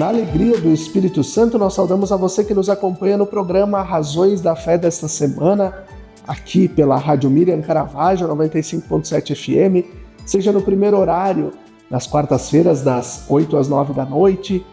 Na alegria do Espírito Santo, nós saudamos a você que nos acompanha no programa Razões da Fé desta semana, aqui pela Rádio Miriam Caravaggio, 95.7 FM, seja no primeiro horário, nas quartas-feiras, das 8 às 9 da noite,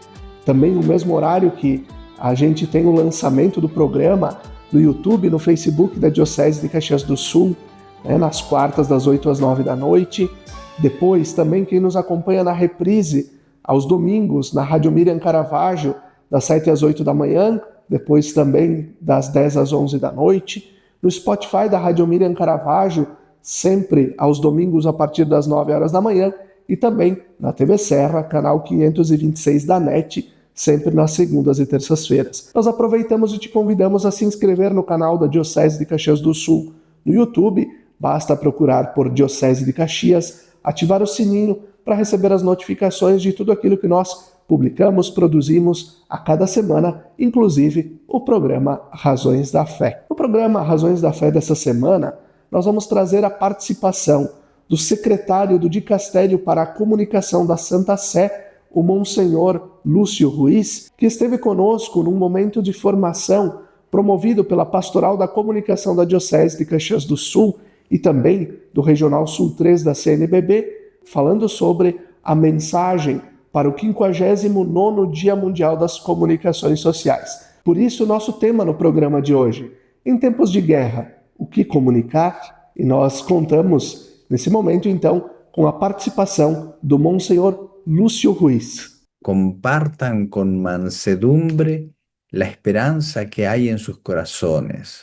também no mesmo horário que a gente tem o lançamento do programa no YouTube, no Facebook da Diocese de Caxias do Sul, nas quartas, das 8 às 9 da noite. Depois, também quem nos acompanha na reprise, aos domingos, na Rádio Miriam Caravaggio, das 7 às 8 da manhã, depois também das 10 às 11 da noite, no Spotify da Rádio Miriam Caravaggio, sempre aos domingos a partir das 9 horas da manhã, e também na TV Serra, canal 526 da NET, sempre nas segundas e terças-feiras. Nós aproveitamos e te convidamos a se inscrever no canal da Diocese de Caxias do Sul no YouTube, basta procurar por Diocese de Caxias, ativar o sininho para receber as notificações de tudo aquilo que nós publicamos, produzimos a cada semana, inclusive o programa Razões da Fé. No programa Razões da Fé dessa semana, nós vamos trazer a participação do secretário do Dicastério para a Comunicação da Santa Sé, o Monsenhor Lúcio Ruiz, que esteve conosco num momento de formação promovido pela Pastoral da Comunicação da Diocese de Caxias do Sul e também do Regional Sul 3 da CNBB, falando sobre a mensagem para o 59º Dia Mundial das Comunicações Sociais. Por isso, o nosso tema no programa de hoje, em tempos de guerra, o que comunicar? E nós contamos, nesse momento, então, com a participação do Monsenhor Lúcio Ruiz. Compartan con mansedumbre la esperanza que hay en sus corazones.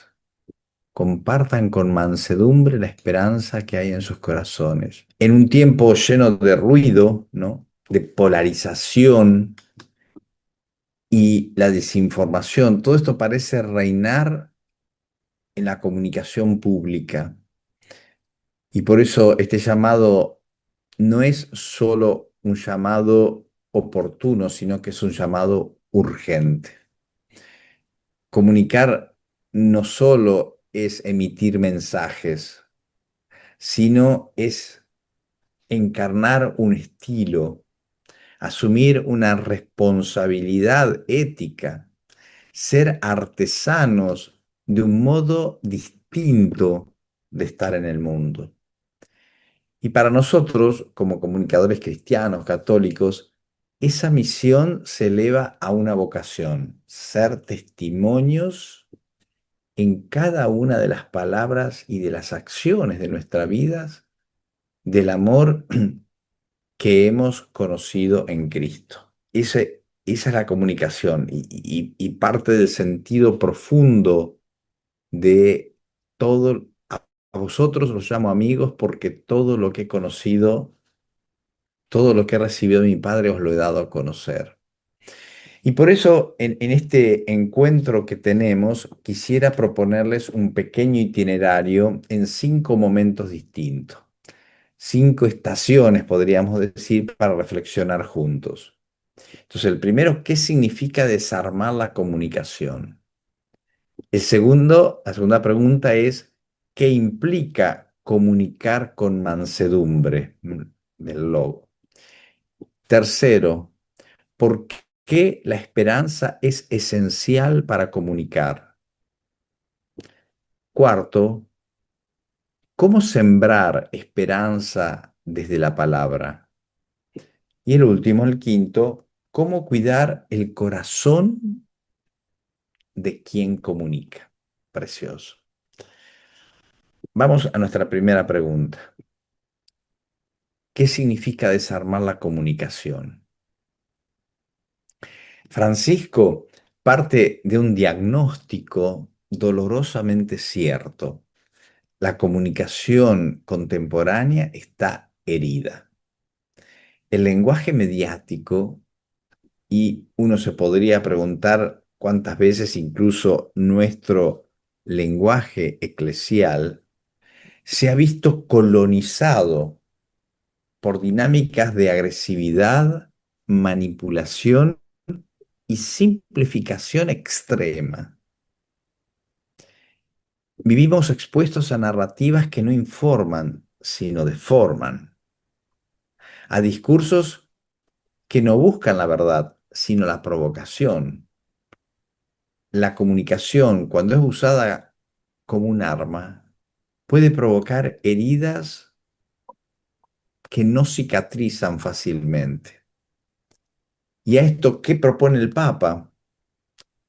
Compartan con mansedumbre la esperanza que hay en sus corazones. En un tiempo lleno de ruido, ¿no?, de polarización y la desinformación, todo esto parece reinar en la comunicación pública. Y por eso este llamado no es solo un llamado oportuno, sino que es un llamado urgente. Comunicar no solo es emitir mensajes, sino es encarnar un estilo, asumir una responsabilidad ética, ser artesanos de un modo distinto de estar en el mundo. Y para nosotros, como comunicadores cristianos, católicos, esa misión se eleva a una vocación, ser testimonios en cada una de las palabras y de las acciones de nuestras vidas del amor que hemos conocido en Cristo. Esa es la comunicación y parte del sentido profundo de todo. A vosotros los llamo amigos porque todo lo que he conocido, todo lo que he recibido de mi Padre os lo he dado a conocer. Y por eso en este encuentro que tenemos quisiera proponerles un pequeño itinerario en 5 momentos distintos. 5 estaciones, podríamos decir, para reflexionar juntos. Entonces, el primero, ¿qué significa desarmar la comunicación? La segunda pregunta es, ¿qué implica comunicar con mansedumbre? Del logo. Tercero, ¿por qué la esperanza es esencial para comunicar? Cuarto, ¿cómo sembrar esperanza desde la palabra? Y el último, el quinto, ¿cómo cuidar el corazón de quien comunica? Precioso. Vamos a nuestra primera pregunta. ¿Qué significa desarmar la comunicación? Francisco parte de un diagnóstico dolorosamente cierto. La comunicación contemporánea está herida. El lenguaje mediático, y uno se podría preguntar cuántas veces incluso nuestro lenguaje eclesial, se ha visto colonizado por dinámicas de agresividad, manipulación y simplificación extrema. Vivimos expuestos a narrativas que no informan, sino deforman, a discursos que no buscan la verdad, sino la provocación. La comunicación, cuando es usada como un arma, puede provocar heridas que no cicatrizan fácilmente. ¿Y a esto qué propone el Papa?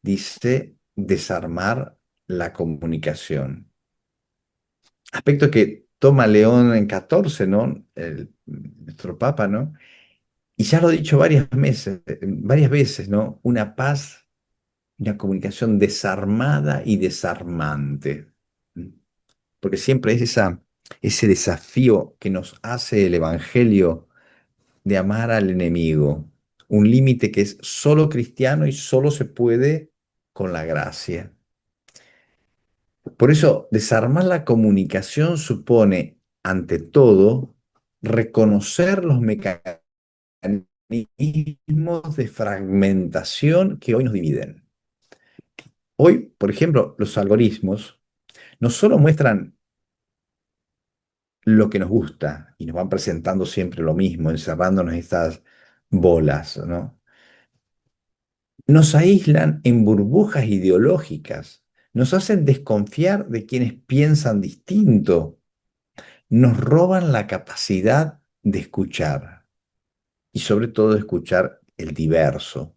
Dice desarmar la comunicación. Aspecto que toma León en 14, ¿no? Nuestro Papa, ¿no? Y ya lo he dicho varias veces, ¿no? Una paz, una comunicación desarmada y desarmante. Porque siempre es ese desafío que nos hace el Evangelio de amar al enemigo. Un límite que es solo cristiano y solo se puede con la gracia. Por eso, desarmar la comunicación supone, ante todo, reconocer los mecanismos de fragmentación que hoy nos dividen. Hoy, por ejemplo, los algoritmos no solo muestran lo que nos gusta y nos van presentando siempre lo mismo, encerrándonos en estas bolas, ¿no? Nos aíslan en burbujas ideológicas, nos hacen desconfiar de quienes piensan distinto, nos roban la capacidad de escuchar y sobre todo de escuchar el diverso.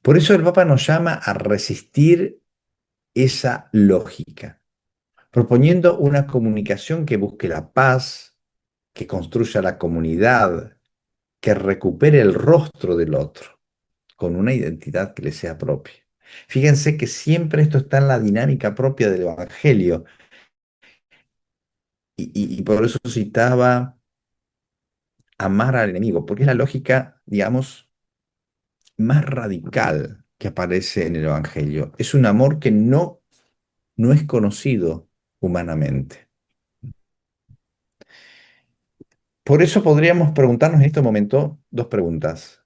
Por eso el Papa nos llama a resistir esa lógica, proponiendo una comunicación que busque la paz, que construya la comunidad, que recupere el rostro del otro, con una identidad que le sea propia. Fíjense que siempre esto está en la dinámica propia del Evangelio, y por eso citaba amar al enemigo, porque es la lógica, digamos, más radical que aparece en el Evangelio. Es un amor que no es conocido humanamente. Por eso podríamos preguntarnos en este momento dos preguntas,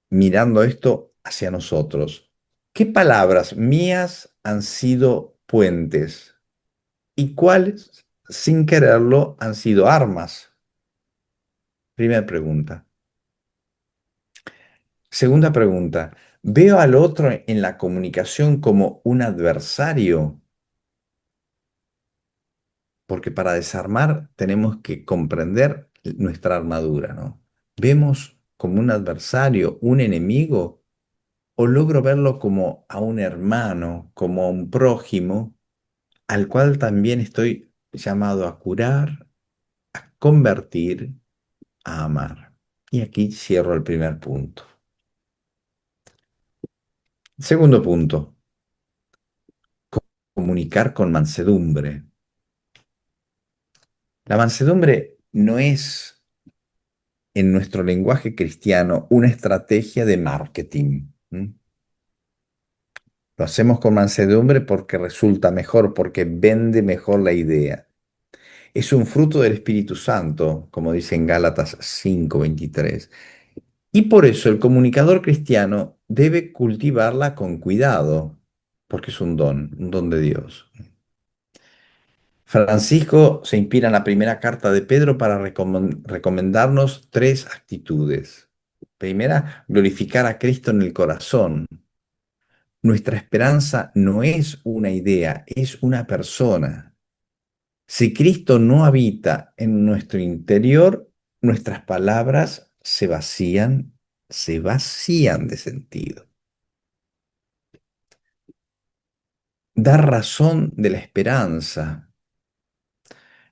mirando esto hacia nosotros. ¿Qué palabras mías han sido puentes y cuáles, sin quererlo, han sido armas? Primera pregunta. Segunda pregunta. ¿Veo al otro en la comunicación como un adversario? Porque para desarmar tenemos que comprender nuestra armadura, ¿no? ¿Vemos como un adversario, un enemigo? ¿O logro verlo como a un hermano, como a un prójimo, al cual también estoy llamado a curar, a convertir, a amar? Y aquí cierro el primer punto. Segundo punto, comunicar con mansedumbre. La mansedumbre no es, en nuestro lenguaje cristiano, una estrategia de marketing. Lo hacemos con mansedumbre porque resulta mejor, porque vende mejor la idea. Es un fruto del Espíritu Santo, como dice en Gálatas 5:23. Y por eso el comunicador cristiano debe cultivarla con cuidado, porque es un don de Dios. Francisco se inspira en la primera carta de Pedro para recomendarnos tres actitudes. Primera, glorificar a Cristo en el corazón. Nuestra esperanza no es una idea, es una persona. Si Cristo no habita en nuestro interior, nuestras palabras se vacían de sentido. Dar razón de la esperanza,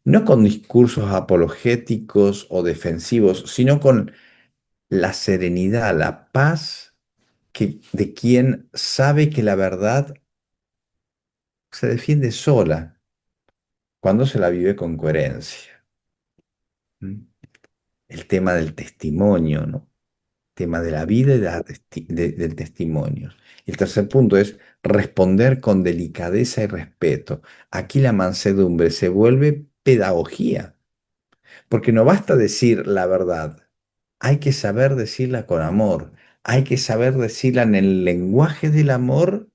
no con discursos apologéticos o defensivos, sino con la serenidad, la paz de quien sabe que la verdad se defiende sola cuando se la vive con coherencia. ¿Mm? El tema del testimonio, ¿no? Tema de la vida y del testimonio. Y el tercer punto es responder con delicadeza y respeto. Aquí la mansedumbre se vuelve pedagogía, porque no basta decir la verdad, hay que saber decirla con amor, hay que saber decirla en el lenguaje del amor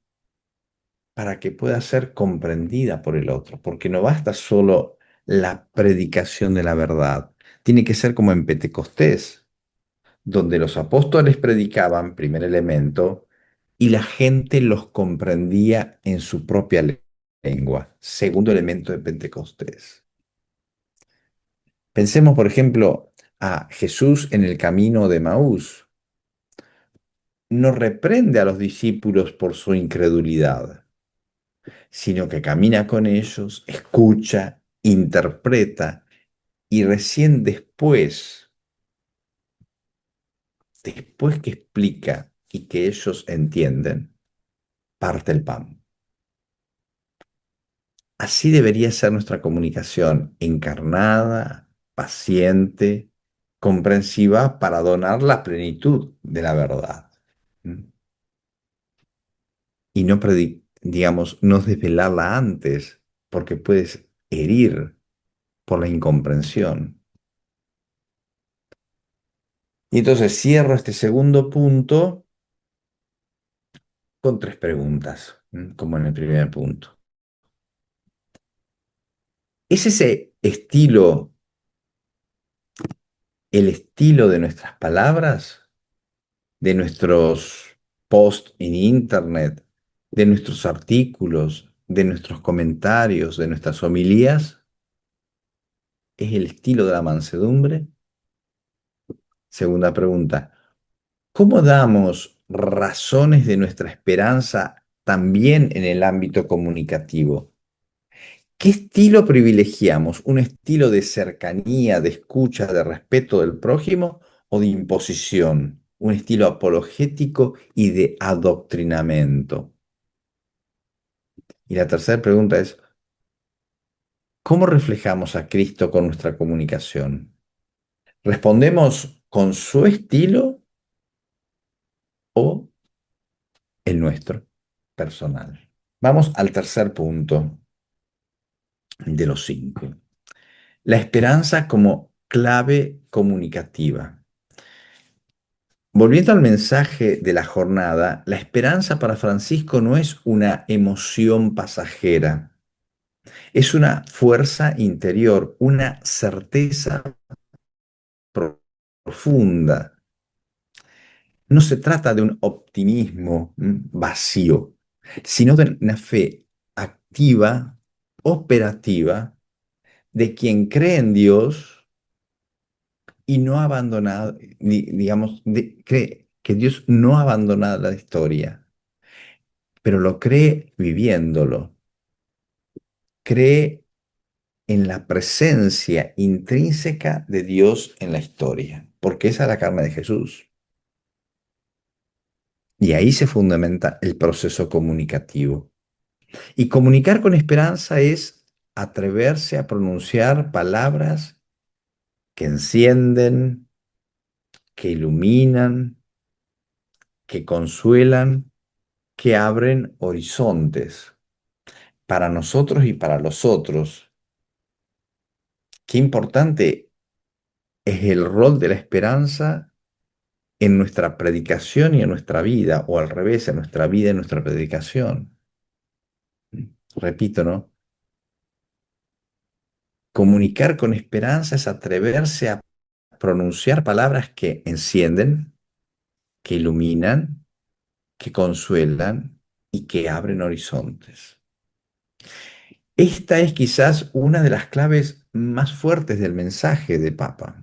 para que pueda ser comprendida por el otro, porque no basta solo la predicación de la verdad, tiene que ser como en Pentecostés, donde los apóstoles predicaban, primer elemento, y la gente los comprendía en su propia lengua, segundo elemento de Pentecostés. Pensemos, por ejemplo, a Jesús en el camino de Maús. No reprende a los discípulos por su incredulidad, sino que camina con ellos, escucha, interpreta y recién después que explica y que ellos entienden, parte el pan. Así debería ser nuestra comunicación, encarnada, paciente, comprensiva para donar la plenitud de la verdad. ¿Mm? Y no, digamos, no desvelarla antes, porque puedes herir por la incomprensión. Y entonces cierro este segundo punto con tres preguntas, como en el primer punto. ¿Es ese estilo el estilo de nuestras palabras, de nuestros posts en internet, de nuestros artículos, de nuestros comentarios, de nuestras homilías? ¿Es el estilo de la mansedumbre? Segunda pregunta, ¿cómo damos razones de nuestra esperanza también en el ámbito comunicativo? ¿Qué estilo privilegiamos? ¿Un estilo de cercanía, de escucha, de respeto del prójimo o de imposición? ¿Un estilo apologético y de adoctrinamiento? Y la tercera pregunta es, ¿cómo reflejamos a Cristo con nuestra comunicación? ¿Respondemos con su estilo o el nuestro, personal? Vamos al tercer punto de los cinco. La esperanza como clave comunicativa. Volviendo al mensaje de la jornada, la esperanza para Francisco no es una emoción pasajera, es una fuerza interior, una certeza profunda. No se trata de un optimismo vacío, sino de una fe activa, operativa, de quien cree en Dios y no ha abandonado, digamos, cree que Dios no ha abandonado la historia, pero lo cree viviéndolo, cree en la presencia intrínseca de Dios en la historia, porque esa es la carne de Jesús. Y ahí se fundamenta el proceso comunicativo. Y comunicar con esperanza es atreverse a pronunciar palabras que encienden, que iluminan, que consuelan, que abren horizontes para nosotros y para los otros. Qué importante es el rol de la esperanza en nuestra predicación y en nuestra vida, o al revés, en nuestra vida y en nuestra predicación. Repito, ¿no? Comunicar con esperanza es atreverse a pronunciar palabras que encienden, que iluminan, que consuelan y que abren horizontes. Esta es quizás una de las claves más fuertes del mensaje de Papa.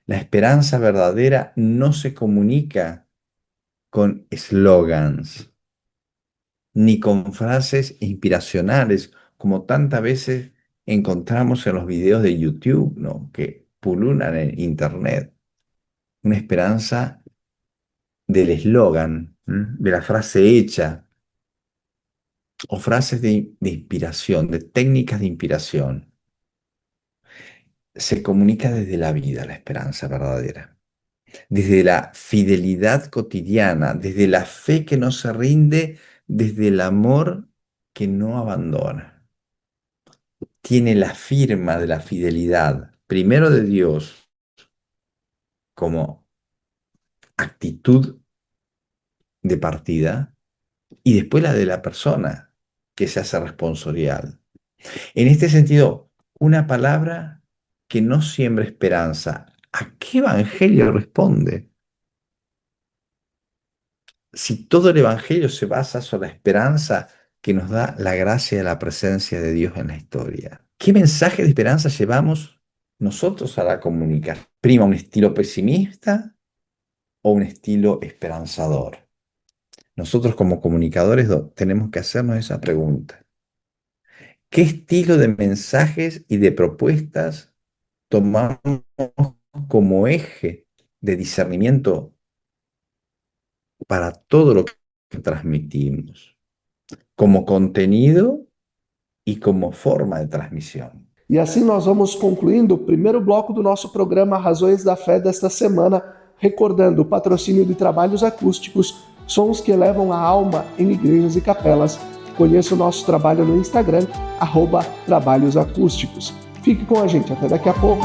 La esperanza verdadera no se comunica con eslogans ni con frases inspiracionales, como tantas veces encontramos en los videos de YouTube, ¿no? Que pululan en Internet. Una esperanza del eslogan, de la frase hecha, o frases de inspiración, de técnicas de inspiración. Se comunica desde la vida la esperanza verdadera, desde la fidelidad cotidiana, desde la fe que no se rinde, desde el amor que no abandona. Tiene la firma de la fidelidad, primero de Dios, como actitud de partida, y después la de la persona que se hace responsorial. En este sentido, una palabra que no siembra esperanza, ¿a qué evangelio responde? si todo el Evangelio se basa sobre la esperanza que nos da la gracia de la presencia de Dios en la historia? ¿Qué mensaje de esperanza llevamos nosotros a la comunicación? ¿Prima un estilo pesimista o un estilo esperanzador? Nosotros como comunicadores tenemos que hacernos esa pregunta. ¿Qué estilo de mensajes y de propuestas tomamos como eje de discernimiento para todo lo que transmitimos, como contenido y como forma de transmisión? E assim nós vamos concluindo o primeiro bloco do nosso programa Razões da Fé desta semana, recordando o patrocínio de trabalhos acústicos, sons que elevam a alma em igrejas e capelas. Conheça o nosso trabalho no Instagram, @trabalhos acústicos. Fique com a gente, até daqui a pouco.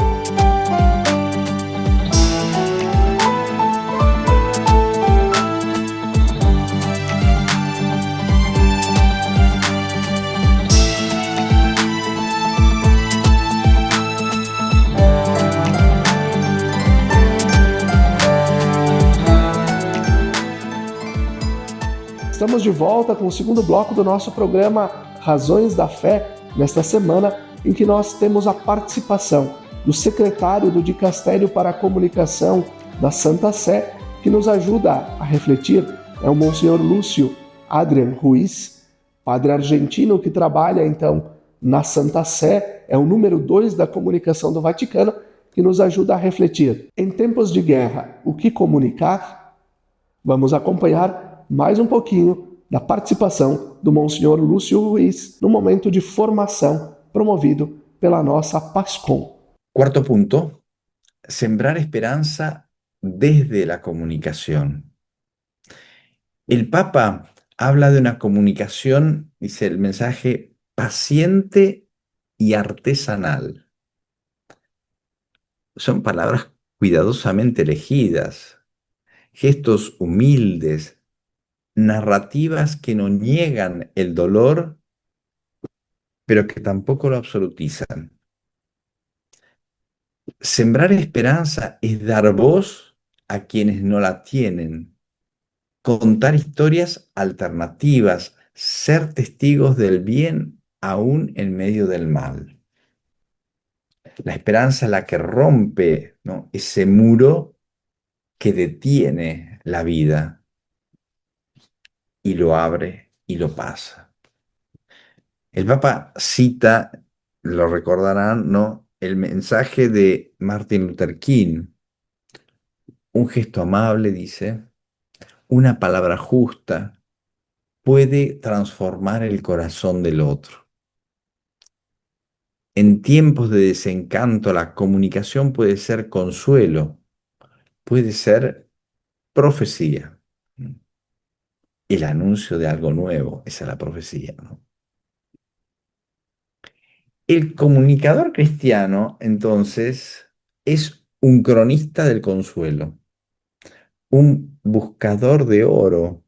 Estamos de volta com o segundo bloco do nosso programa Razões da Fé, nesta semana em que nós temos a participação do secretário do Dicastério para a Comunicação da Santa Sé, que nos ajuda a refletir, é o Monsenhor Lúcio Adrian Ruiz, padre argentino que trabalha então na Santa Sé, é o número 2 da comunicação do Vaticano, que nos ajuda a refletir. Em tempos de guerra, o que comunicar? Vamos acompanhar mais um pouquinho da participação do Monsenhor Lúcio Ruiz no momento de formação promovido pela nossa PASCOM. Cuarto punto, sembrar esperanza desde la comunicación. El Papa habla de una comunicación, dice el mensaje, paciente y artesanal. Son palabras cuidadosamente elegidas, gestos humildes, narrativas que no niegan el dolor, pero que tampoco lo absolutizan. Sembrar esperanza es dar voz a quienes no la tienen, contar historias alternativas, ser testigos del bien aún en medio del mal. La esperanza es la que rompe, ¿no?, ese muro que detiene la vida y lo abre y lo pasa. El Papa cita, lo recordarán, ¿no?, el mensaje de Martin Luther King. Un gesto amable, dice, una palabra justa puede transformar el corazón del otro. En tiempos de desencanto, la comunicación puede ser consuelo, puede ser profecía, el anuncio de algo nuevo, esa es la profecía, ¿no? El comunicador cristiano, entonces, es un cronista del consuelo, un buscador de oro,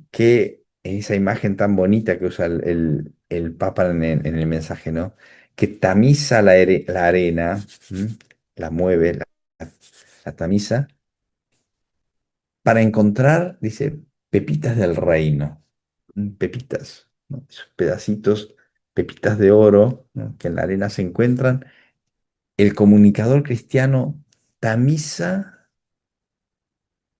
que esa imagen tan bonita que usa el Papa en el mensaje, ¿no? Que tamiza la arena, la mueve, la tamiza, para encontrar, dice, pepitas del reino, pepitas, ¿no? Esos pedacitos, pepitas de oro, ¿no?, que en la arena se encuentran. El comunicador cristiano tamiza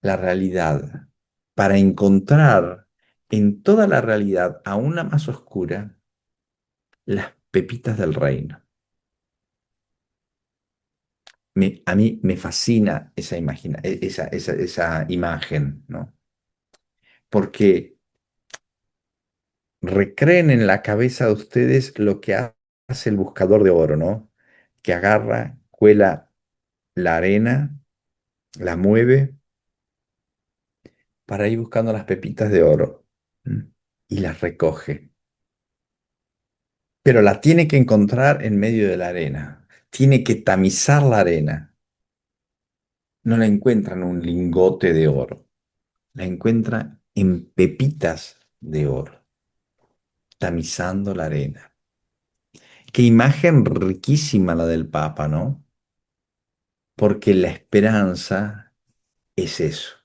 la realidad para encontrar en toda la realidad, aún la más oscura, las pepitas del reino. A mí me fascina esa imagen, ¿no? Porque recreen en la cabeza de ustedes lo que hace el buscador de oro, ¿no? Que agarra, cuela la arena, la mueve para ir buscando las pepitas de oro, y las recoge. Pero la tiene que encontrar en medio de la arena. Tiene que tamizar la arena. No la encuentra en un lingote de oro. La encuentra en pepitas de oro, tamizando la arena. Qué imagen riquísima la del Papa, ¿no? Porque la esperanza es eso.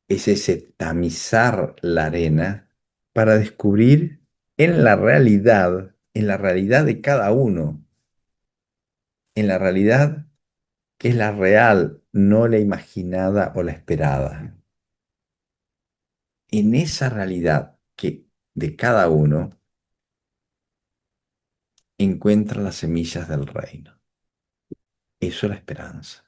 es ese tamizar la arena para descubrir en la realidad de cada uno, en la realidad que es la real, no la imaginada o la esperada. En esa realidad que de cada uno encuentra las semillas del reino. Eso es la esperanza.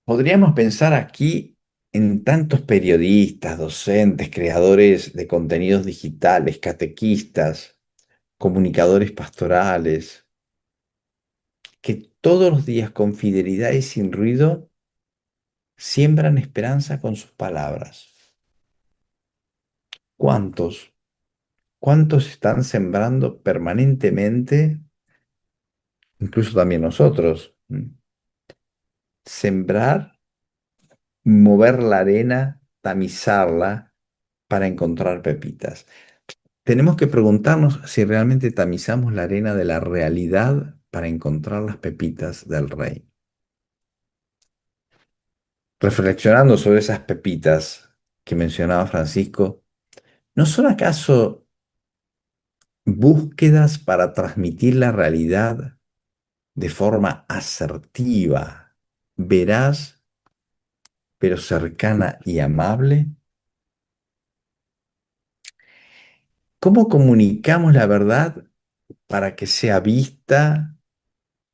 Podríamos pensar aquí en tantos periodistas, docentes, creadores de contenidos digitales, catequistas, comunicadores pastorales, que todos los días con fidelidad y sin ruido siembran esperanza con sus palabras. ¿Cuántos? ¿Cuántos están sembrando permanentemente? Incluso también nosotros. Sembrar, mover la arena, tamizarla para encontrar pepitas. Tenemos que preguntarnos si realmente tamizamos la arena de la realidad para encontrar las pepitas del rey. Reflexionando sobre esas pepitas que mencionaba Francisco, ¿no son acaso búsquedas para transmitir la realidad de forma asertiva, veraz, pero cercana y amable? ¿Cómo comunicamos la verdad para que sea vista,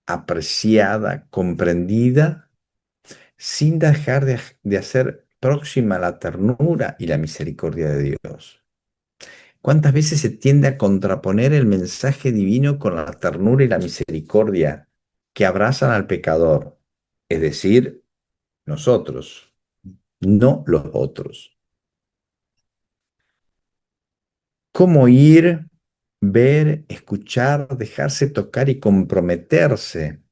apreciada, comprendida, sin dejar de hacer próxima la ternura y la misericordia de Dios? ¿Cuántas veces se tiende a contraponer el mensaje divino con la ternura y la misericordia que abrazan al pecador? Es decir, nosotros, no los otros. ¿Cómo ir, ver, escuchar, dejarse tocar y comprometerse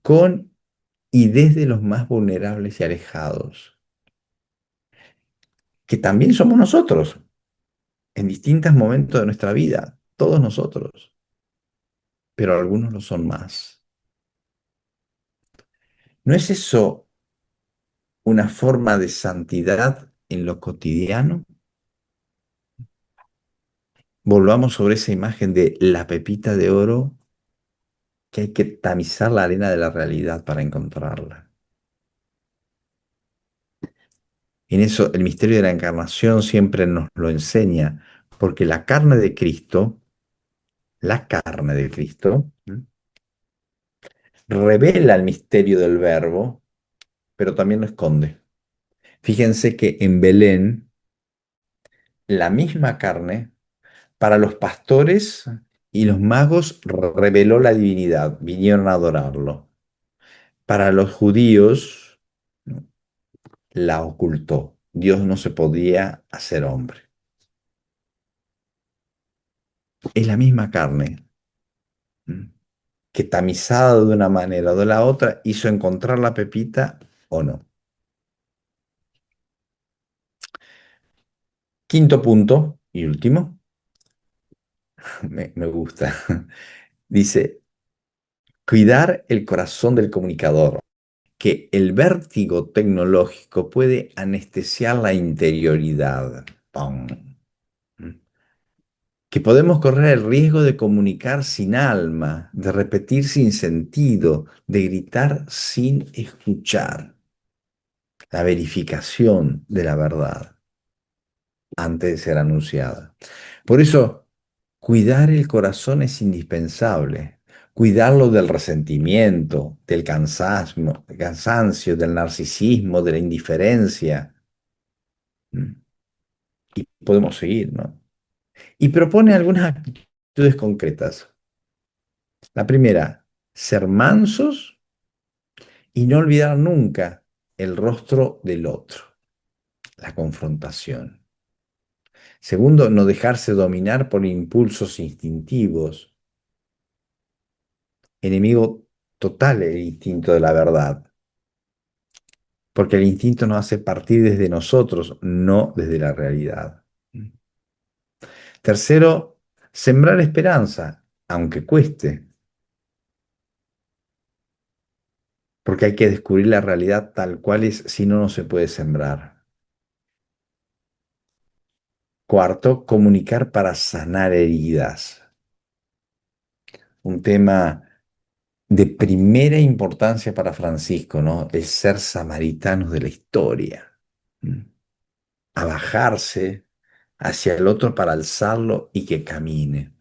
con y desde los más vulnerables y alejados, que también somos nosotros en distintos momentos de nuestra vida, todos nosotros, pero algunos lo son más? ¿No es eso una forma de santidad en lo cotidiano? Volvamos sobre esa imagen de la pepita de oro, que hay que tamizar la arena de la realidad para encontrarla. En eso el misterio de la encarnación siempre nos lo enseña, porque la carne de Cristo, revela el misterio del Verbo, pero también lo esconde. Fíjense que en Belén, la misma carne, para los pastores y los magos reveló la divinidad, vinieron a adorarlo. Para los judíos, ¿no?, la ocultó. Dios no se podía hacer hombre. Es la misma carne, ¿m?, que tamizada de una manera o de la otra hizo encontrar la pepita o no. Quinto punto y último, me gusta. Dice, cuidar el corazón del comunicador, que el vértigo tecnológico puede anestesiar la interioridad. ¡Pum! Que podemos correr el riesgo de comunicar sin alma, de repetir sin sentido, de gritar sin escuchar. La verificación de la verdad antes de ser anunciada. Por eso, cuidar el corazón es indispensable. Cuidarlo del resentimiento, del cansancio, del narcisismo, de la indiferencia. ¿Mm? Y podemos seguir, ¿no? Y propone algunas actitudes concretas. La primera, ser mansos y no olvidar nunca el rostro del otro, la confrontación. Segundo, no dejarse dominar por impulsos instintivos. Enemigo total el instinto de la verdad, porque el instinto nos hace partir desde nosotros, no desde la realidad. Tercero, sembrar esperanza, aunque cueste, porque hay que descubrir la realidad tal cual es, si no, no se puede sembrar. Cuarto, comunicar para sanar heridas. Un tema de primera importancia para Francisco, ¿no? El ser samaritanos de la historia. ¿Mm? A bajarse hacia el otro para alzarlo y que camine.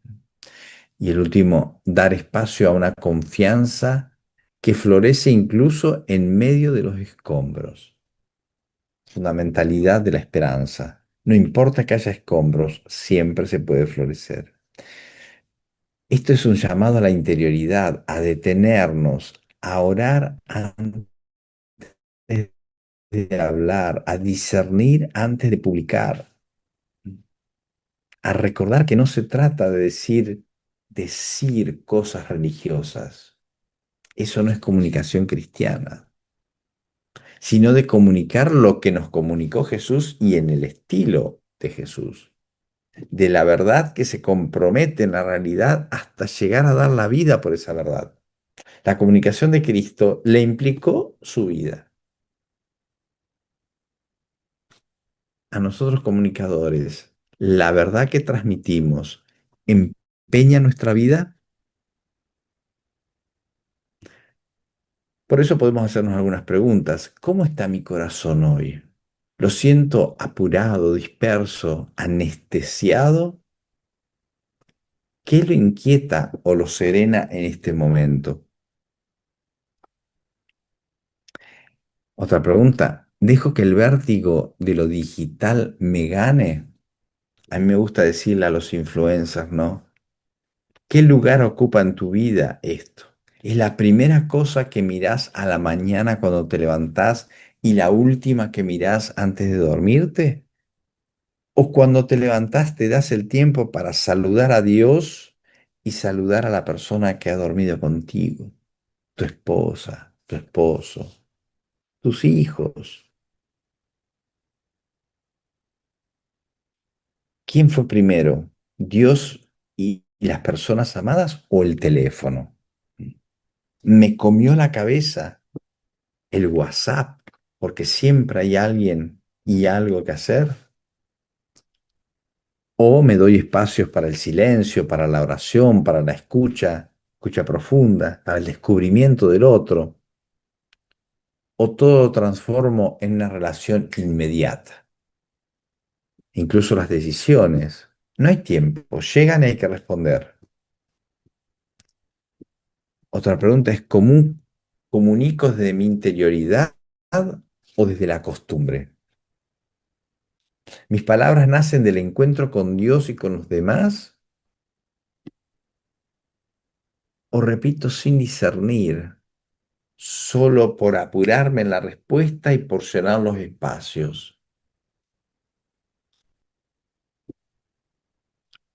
Y el último, dar espacio a una confianza que florece incluso en medio de los escombros. Fundamentalidad de la esperanza. No importa que haya escombros, siempre se puede florecer. Esto es un llamado a la interioridad, a detenernos, a orar antes de hablar, a discernir antes de publicar, a recordar que no se trata de decir cosas religiosas. Eso no es comunicación cristiana, sino de comunicar lo que nos comunicó Jesús y en el estilo de Jesús, de la verdad que se compromete en la realidad hasta llegar a dar la vida por esa verdad. La comunicación de Cristo le implicó su vida. A nosotros comunicadores, la verdad que transmitimos empeña nuestra vida. Por eso podemos hacernos algunas preguntas. ¿Cómo está mi corazón hoy? ¿Lo siento apurado, disperso, anestesiado? ¿Qué lo inquieta o lo serena en este momento? Otra pregunta. ¿Dejo que el vértigo de lo digital me gane? A mí me gusta decirle a los influencers, ¿no? ¿Qué lugar ocupa en tu vida esto? ¿Es la primera cosa que mirás a la mañana cuando te levantás y la última que mirás antes de dormirte? ¿O cuando te levantás te das el tiempo para saludar a Dios y saludar a la persona que ha dormido contigo? Tu esposa, tu esposo, tus hijos. ¿Quién fue primero? ¿Dios y las personas amadas o el teléfono? Me comió la cabeza el WhatsApp, porque siempre hay alguien y algo que hacer. O me doy espacios para el silencio, para la oración, para la escucha profunda, para el descubrimiento del otro. O todo lo transformo en una relación inmediata. Incluso las decisiones. No hay tiempo, llegan y hay que responder. Otra pregunta es, ¿comunico desde mi interioridad o desde la costumbre? ¿Mis palabras nacen del encuentro con Dios y con los demás? ¿O repito sin discernir, solo por apurarme en la respuesta y por llenar los espacios?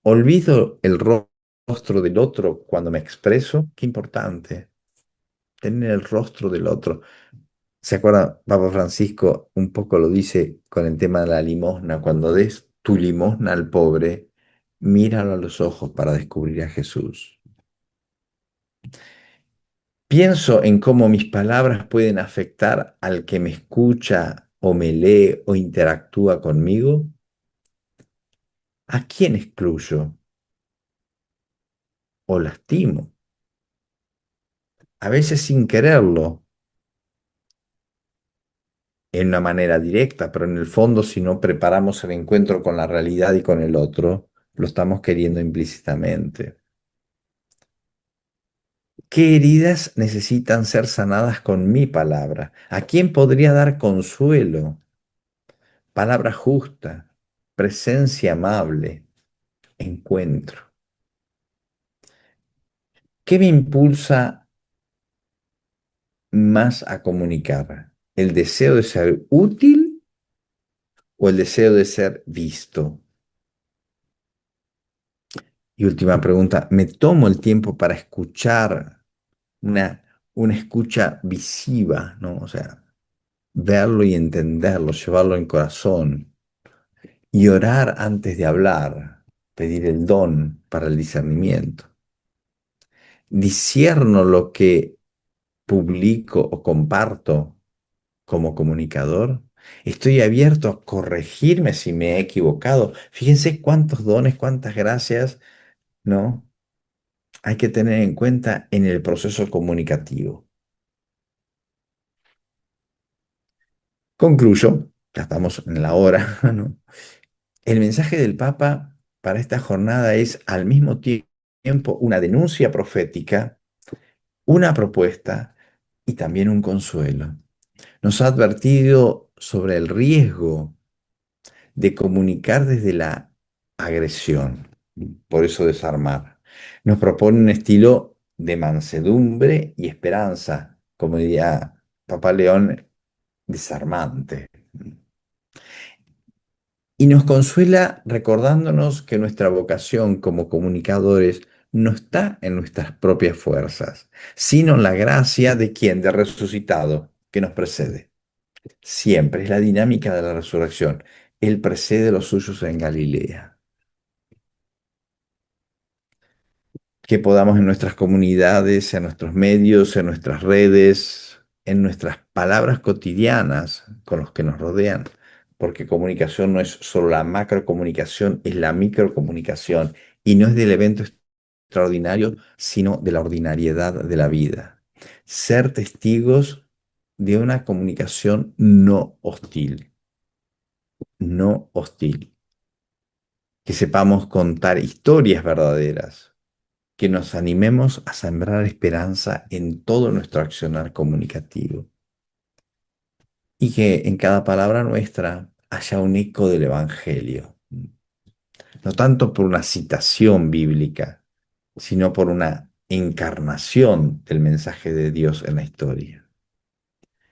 ¿Olvido el rostro del otro cuando me expreso? Qué importante, tener el rostro del otro. ¿Se acuerdan? Papa Francisco un poco lo dice con el tema de la limosna. Cuando des tu limosna al pobre, míralo a los ojos para descubrir a Jesús. Pienso en cómo mis palabras pueden afectar al que me escucha o me lee o interactúa conmigo. ¿A quién excluyo o lastimo? A veces sin quererlo, en una manera directa, pero en el fondo si no preparamos el encuentro con la realidad y con el otro, lo estamos queriendo implícitamente. ¿Qué heridas necesitan ser sanadas con mi palabra? ¿A quién podría dar consuelo? Palabra justa, presencia amable, encuentro. ¿Qué me impulsa más a comunicar? ¿El deseo de ser útil o el deseo de ser visto? Y última pregunta, ¿me tomo el tiempo para escuchar una, una escucha visiva, ¿no? O sea, verlo y entenderlo, llevarlo en corazón y orar antes de hablar, pedir el don para el discernimiento? Discierno lo que publico o comparto como comunicador. Estoy abierto a corregirme si me he equivocado. Fíjense cuántos dones, cuántas gracias, ¿no? Hay que tener en cuenta en el proceso comunicativo. Concluyo, ya estamos en la hora, ¿no? El mensaje del Papa para esta jornada es al mismo tiempo una denuncia profética, una propuesta y también un consuelo. Nos ha advertido sobre el riesgo de comunicar desde la agresión, por eso desarmar. Nos propone un estilo de mansedumbre y esperanza, como diría Papa León, desarmante. Y nos consuela recordándonos que nuestra vocación como comunicadores no está en nuestras propias fuerzas, sino en la gracia de quien, de resucitado, que nos precede. Siempre es la dinámica de la resurrección. Él precede a los suyos en Galilea. Que podamos en nuestras comunidades, en nuestros medios, en nuestras redes, en nuestras palabras cotidianas con los que nos rodean, porque comunicación no es solo la macrocomunicación, es la microcomunicación y no es del evento extraordinario, sino de la ordinariedad de la vida. Ser testigos de una comunicación no hostil, no hostil. Que sepamos contar historias verdaderas, que nos animemos a sembrar esperanza en todo nuestro accionar comunicativo y que en cada palabra nuestra haya un eco del Evangelio, no tanto por una citación bíblica, sino por una encarnación del mensaje de Dios en la historia.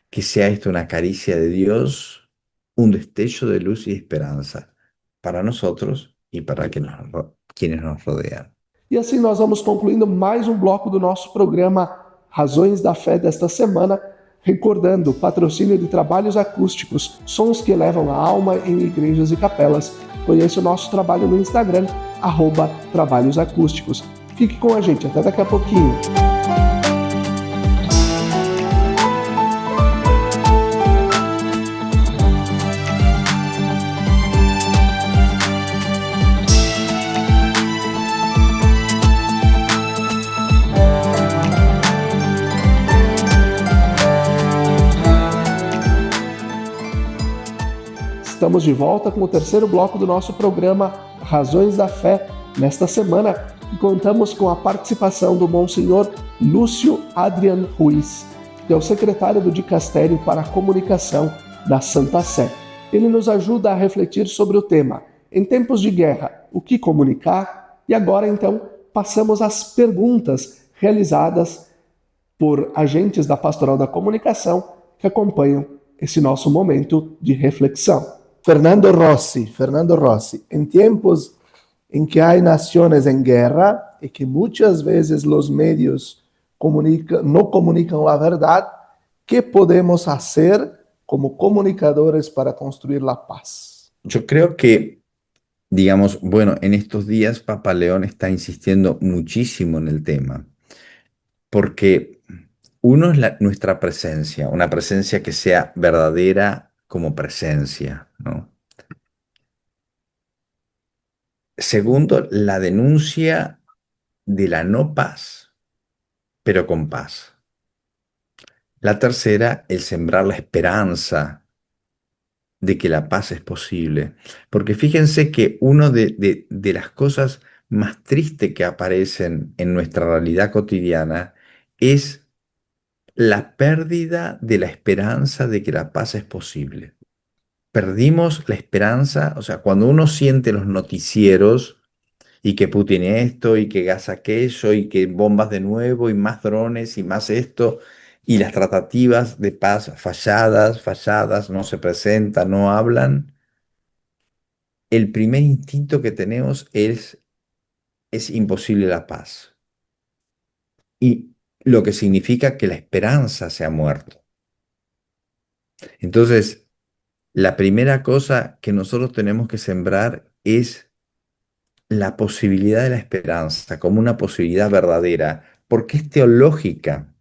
Que sea esto una caricia de Dios, un destello de luz y esperanza para nosotros y para quienes nos rodean. E assim nós vamos concluindo mais um bloco do nosso programa Razões da Fé desta semana, recordando o patrocínio de trabalhos acústicos, sons que elevam a alma em igrejas e capelas. Conheça o nosso trabalho no Instagram, @trabalhos acústicos. Fique com a gente, até daqui a pouquinho. Estamos de volta com o terceiro bloco do nosso programa Razões da Fé, nesta semana, e contamos com a participação do Monsenhor Lúcio Adrian Ruiz, que é o secretário do Dicastério para a Comunicação da Santa Sé. Ele nos ajuda a refletir sobre o tema Em tempos de guerra, o que comunicar? E agora, então, passamos às perguntas realizadas por agentes da Pastoral da Comunicação que acompanham esse nosso momento de reflexão. Fernando Rossi, en tiempos en que hay naciones en guerra y que muchas veces los medios no comunican la verdad, ¿qué podemos hacer como comunicadores para construir la paz? Yo creo que, digamos, bueno, en estos días Papa León está insistiendo muchísimo en el tema, porque uno es nuestra presencia, una presencia que sea verdadera como presencia, ¿no? Segundo, la denuncia de la no paz, pero con paz. La tercera, el sembrar la esperanza de que la paz es posible. Porque fíjense que una de las cosas más tristes que aparecen en nuestra realidad cotidiana es la pérdida de la esperanza de que la paz es posible. Perdimos la esperanza, o sea, cuando uno siente los noticieros y que Putin esto y que gas aquello y que bombas de nuevo y más drones y más esto y las tratativas de paz falladas, no se presentan, no hablan, el primer instinto que tenemos es imposible la paz. Y lo que significa que la esperanza se ha muerto. Entonces, la primera cosa que nosotros tenemos que sembrar es la posibilidad de la esperanza como una posibilidad verdadera, porque es teológica.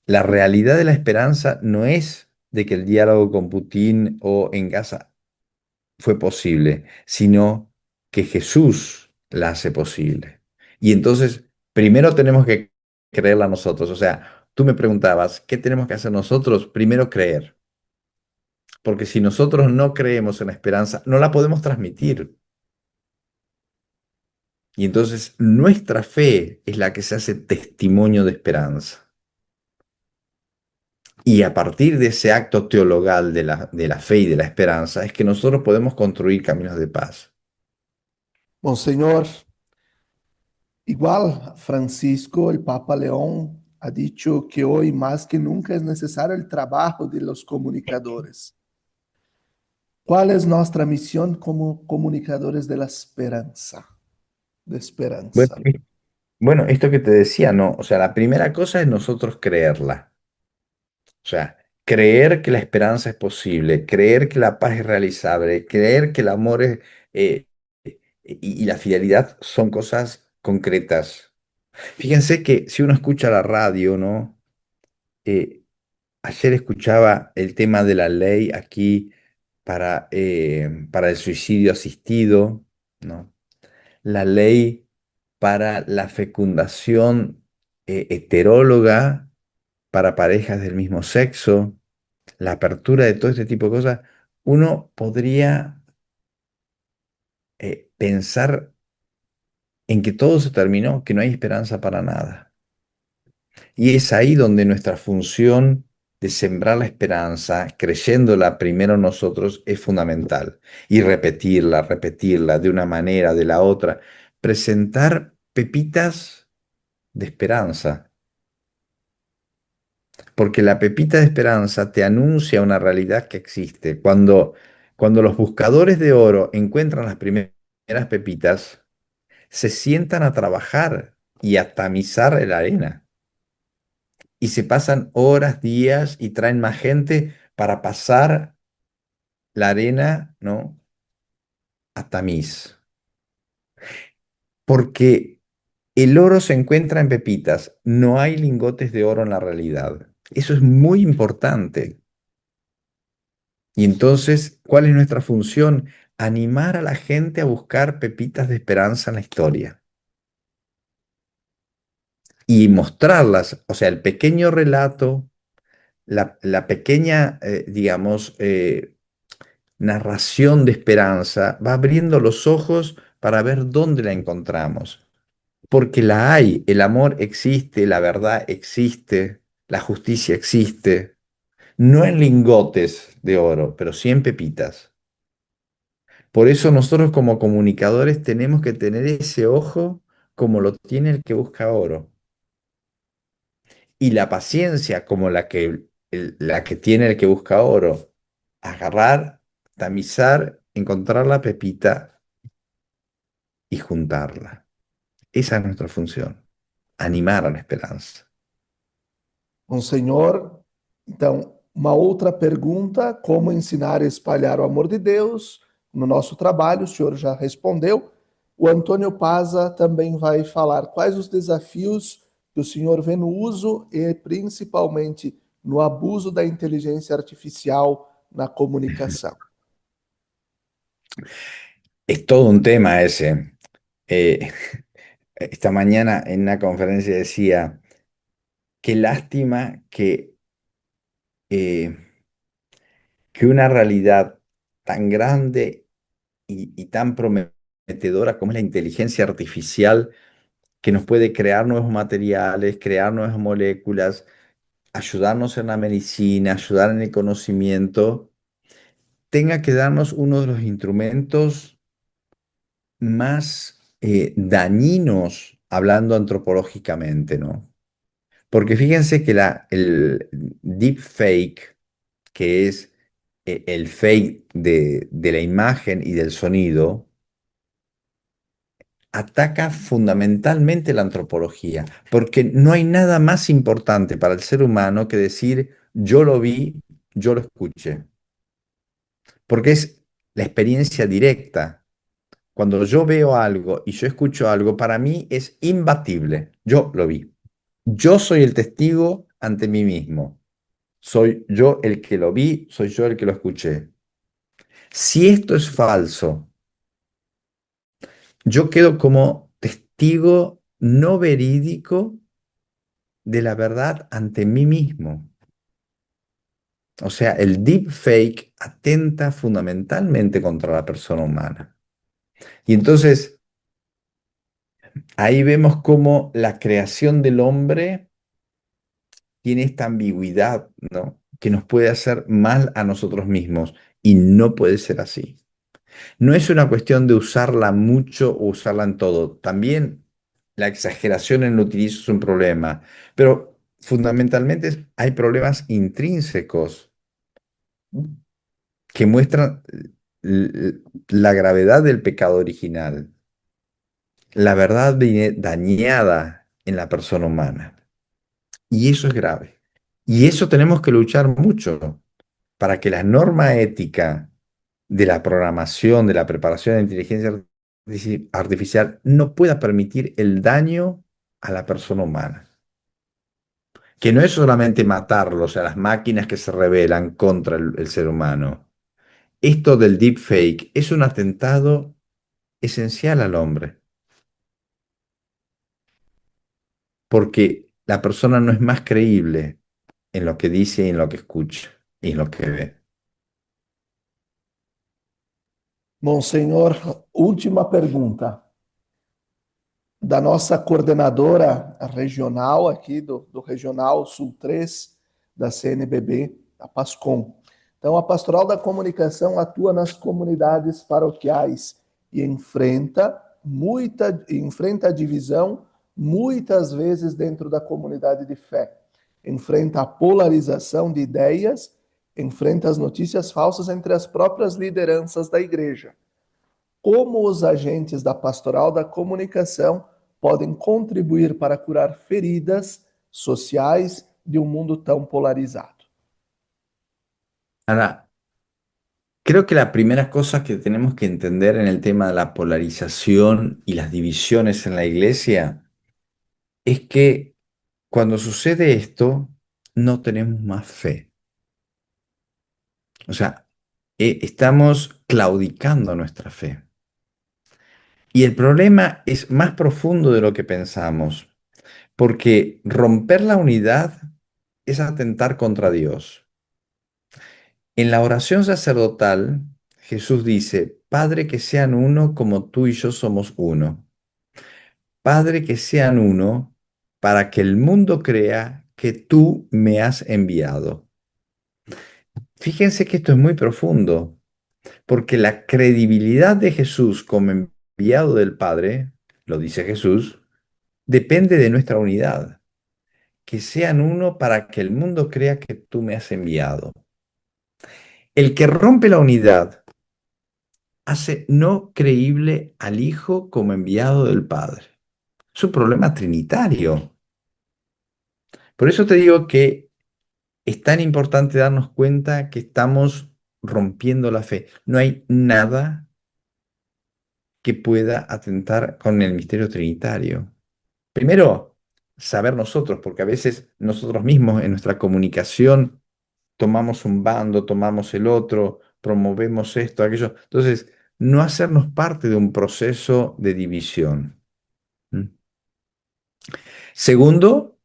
la realidad de la esperanza no es de que el diálogo con Putin o en Gaza fue posible, sino que Jesús la hace posible. Y entonces, primero tenemos que creerla nosotros. O sea, tú me preguntabas, ¿qué tenemos que hacer nosotros? Primero creer. Porque si nosotros no creemos en la esperanza, no la podemos transmitir. Y entonces nuestra fe es la que se hace testimonio de esperanza. Y a partir de ese acto teologal de la fe y de la esperanza es que nosotros podemos construir caminos de paz. Monseñor, igual Francisco, el Papa León, ha dicho que hoy más que nunca es necesario el trabajo de los comunicadores. ¿Cuál es nuestra misión como comunicadores de la esperanza? De Bueno, esperanza. bueno, esto que te decía, no, o sea, la primera cosa es nosotros creerla. O sea, creer que la esperanza es posible, creer que la paz es realizable, creer que el amor es, y la fidelidad son cosas concretas. Fíjense que si uno escucha la radio, ¿no? Eh, Ayer escuchaba el tema de la ley aquí para el suicidio asistido, ¿no? La ley para la fecundación heteróloga para parejas del mismo sexo, la apertura de todo este tipo de cosas, uno podría pensar en que todo se terminó, que no hay esperanza para nada. Y es ahí donde nuestra función de sembrar la esperanza, creyéndola primero nosotros, es fundamental. Y repetirla, repetirla de una manera, de la otra. Presentar pepitas de esperanza. Porque la pepita de esperanza te anuncia una realidad que existe. Cuando los buscadores de oro encuentran las primeras pepitas, se sientan a trabajar y a tamizar la arena. Y se pasan horas, días y traen más gente para pasar la arena, ¿no? A tamiz. Porque el oro se encuentra en pepitas, no hay lingotes de oro en la realidad. Eso es muy importante. Y entonces, ¿cuál es nuestra función? Animar a la gente a buscar pepitas de esperanza en la historia y mostrarlas, o sea, el pequeño relato, la pequeña, digamos, narración de esperanza va abriendo los ojos para ver dónde la encontramos. Porque la hay, el amor existe, la verdad existe, la justicia existe, no en lingotes de oro, pero sí en pepitas. Por eso nosotros como comunicadores tenemos que tener ese ojo como lo tiene el que busca oro y la paciencia como la que tiene el que busca oro. Agarrar, tamizar, encontrar la pepita y juntarla. Esa es nuestra función, animar a la esperanza. Monsenhor, então, uma outra pergunta: como ensinar e espalhar o amor de Deus no nosso trabalho? O senhor já respondeu. O Antônio Paza também vai falar quais os desafios que o senhor vê no uso e principalmente no abuso da inteligência artificial na comunicação. Es todo un tema ese. Eh, esta mañana en una conferencia decía, qué lástima eh, que una realidad tan grande y tan prometedora como es la inteligencia artificial, que nos puede crear nuevos materiales, crear nuevas moléculas, ayudarnos en la medicina, ayudar en el conocimiento, tenga que darnos uno de los instrumentos más dañinos, hablando antropológicamente, ¿no? Porque fíjense que el deepfake, que es el fake de la imagen y del sonido, ataca fundamentalmente la antropología, porque no hay nada más importante para el ser humano que decir yo lo vi, yo lo escuché, porque es la experiencia directa. Cuando yo veo algo y yo escucho algo, para mí es imbatible. Yo lo vi. Yo soy el testigo ante mí mismo. Soy yo el que lo vi, soy yo el que lo escuché. Si esto es falso, yo quedo como testigo no verídico de la verdad ante mí mismo. O sea, el deepfake atenta fundamentalmente contra la persona humana. Y entonces ahí vemos cómo la creación del hombre tiene esta ambigüedad, ¿no? Que nos puede hacer mal a nosotros mismos y no puede ser así. No es una cuestión de usarla mucho o usarla en todo. También la exageración en el utilizo es un problema, pero fundamentalmente hay problemas intrínsecos que muestran la gravedad del pecado original, la verdad viene dañada en la persona humana. Y eso es grave. Y eso tenemos que luchar mucho para que la norma ética de la programación, de la preparación de inteligencia artificial no pueda permitir el daño a la persona humana. Que no es solamente matarlos a las máquinas que se rebelan contra el ser humano. Esto del deepfake es un atentado esencial al hombre, porque la persona no es más creíble en lo que dice y en lo que escucha y en lo que ve. Monsenhor, última pergunta da nossa coordenadora regional aqui do Regional Sul 3 da CNBB, a PASCOM. Então, a Pastoral da Comunicação atua nas comunidades paroquiais e enfrenta a divisão muitas vezes dentro da comunidade de fé. Enfrenta a polarização de ideias, enfrenta as notícias falsas entre as próprias lideranças da igreja. Como os agentes da pastoral da comunicação podem contribuir para curar feridas sociais de um mundo tão polarizado? Ahora, creo que la primera cosa que tenemos que entender en el tema de la polarización y las divisiones en la iglesia es que cuando sucede esto, no tenemos más fe. O sea, estamos claudicando nuestra fe. Y el problema es más profundo de lo que pensamos, porque romper la unidad es atentar contra Dios. En la oración sacerdotal, Jesús dice, Padre, que sean uno como tú y yo somos uno. Padre, que sean uno para que el mundo crea que tú me has enviado. Fíjense que esto es muy profundo, porque la credibilidad de Jesús como enviado del Padre, lo dice Jesús, depende de nuestra unidad. Que sean uno para que el mundo crea que tú me has enviado. El que rompe la unidad hace no creíble al Hijo como enviado del Padre. Es un problema trinitario. Por eso te digo que es tan importante darnos cuenta que estamos rompiendo la fe. No hay nada que pueda atentar con el misterio trinitario. Primero, saber nosotros, porque a veces nosotros mismos en nuestra comunicación tomamos un bando, tomamos el otro, promovemos esto, aquello. Entonces, no hacernos parte de un proceso de división. ¿Mm? Segundo,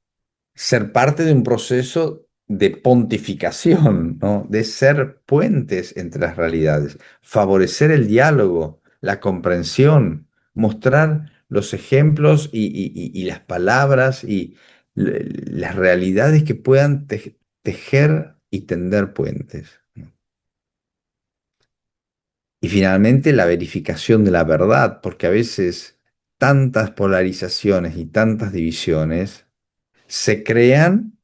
ser parte de un proceso de pontificación, ¿no? De ser puentes entre las realidades, favorecer el diálogo, la comprensión, mostrar los ejemplos y las palabras y las realidades que puedan tejer y tender puentes. Y finalmente la verificación de la verdad, porque a veces tantas polarizaciones y tantas divisiones se crean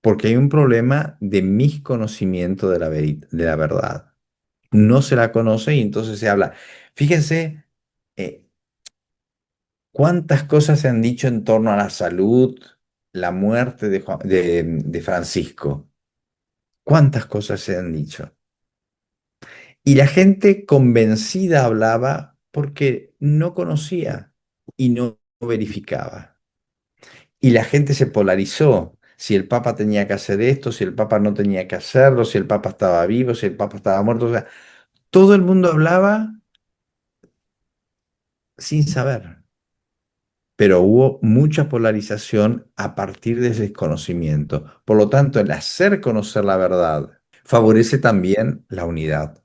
porque hay un problema de misconocimiento de de la verdad. No se la conoce y entonces se habla. Fíjense eh, cuántas cosas se han dicho en torno a la salud, la muerte de Francisco. Cuántas cosas se han dicho. Y la gente convencida hablaba porque no conocía y no verificaba. Y la gente se polarizó. Si el Papa tenía que hacer esto, si el Papa no tenía que hacerlo, si el Papa estaba vivo, si el Papa estaba muerto. O sea, todo el mundo hablaba sin saber. Pero hubo mucha polarización a partir de ese desconocimiento. Por lo tanto, el hacer conocer la verdad favorece también la unidad.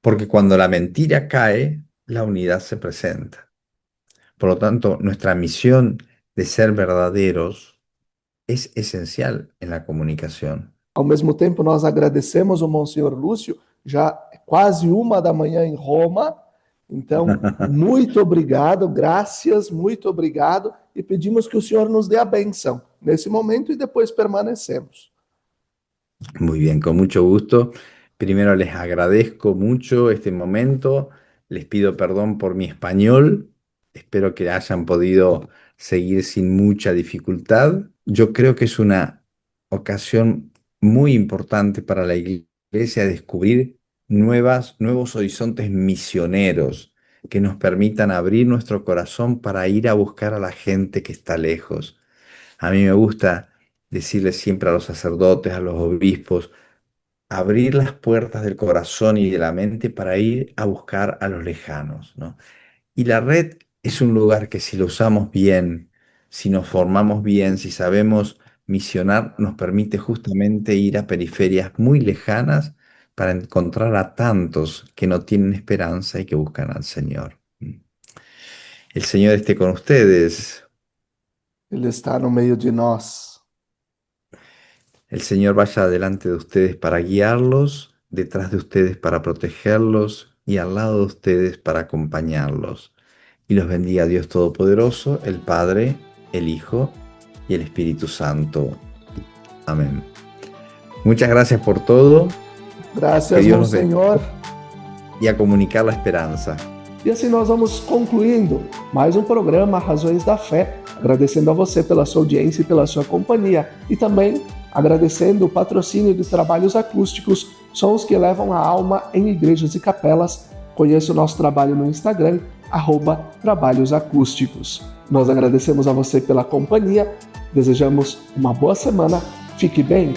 Porque cuando la mentira cae, la unidad se presenta. Por lo tanto, nuestra misión de ser verdaderos es esencial en la comunicación. Ao mesmo tempo, nós agradecemos o Monsenhor Lúcio, já é quase 1 da manhã em Roma. Então, muito obrigado, graças, muito obrigado, e pedimos que o Senhor nos dê a benção nesse momento e depois permanecemos. Muy bien, con mucho gusto. Primero les agradezco mucho este momento. Les pido perdón por mi español. Espero que hayan podido seguir sin mucha dificultad. Yo creo que es una ocasión muy importante para la iglesia descubrir nuevos horizontes misioneros que nos permitan abrir nuestro corazón para ir a buscar a la gente que está lejos. A mí me gusta decirles siempre a los sacerdotes, a los obispos, abrir las puertas del corazón y de la mente para ir a buscar a los lejanos, ¿no? Y la red es un lugar que si lo usamos bien, si nos formamos bien, si sabemos misionar, nos permite justamente ir a periferias muy lejanas para encontrar a tantos que no tienen esperanza y que buscan al Señor. El Señor esté con ustedes. Ele está no meio de nós. El Señor vaya delante de ustedes para guiarlos, detrás de ustedes para protegerlos y al lado de ustedes para acompañarlos. Y los bendiga Dios Todopoderoso, el Padre, el Hijo y el Espíritu Santo. Amén. Muchas gracias por todo. Que Graças, Dios nos Monsenhor. y a comunicar la esperanza. E assim nós vamos concluindo mais um programa Razões da Fé, agradecendo a você pela sua audiência e pela sua companhia, e também agradecendo o patrocínio de Trabalhos Acústicos, sons que levam a alma em igrejas e capelas. Conheça o nosso trabalho no Instagram, @Trabalhos Acústicos. Nós agradecemos a você pela companhia, desejamos uma boa semana, fique bem.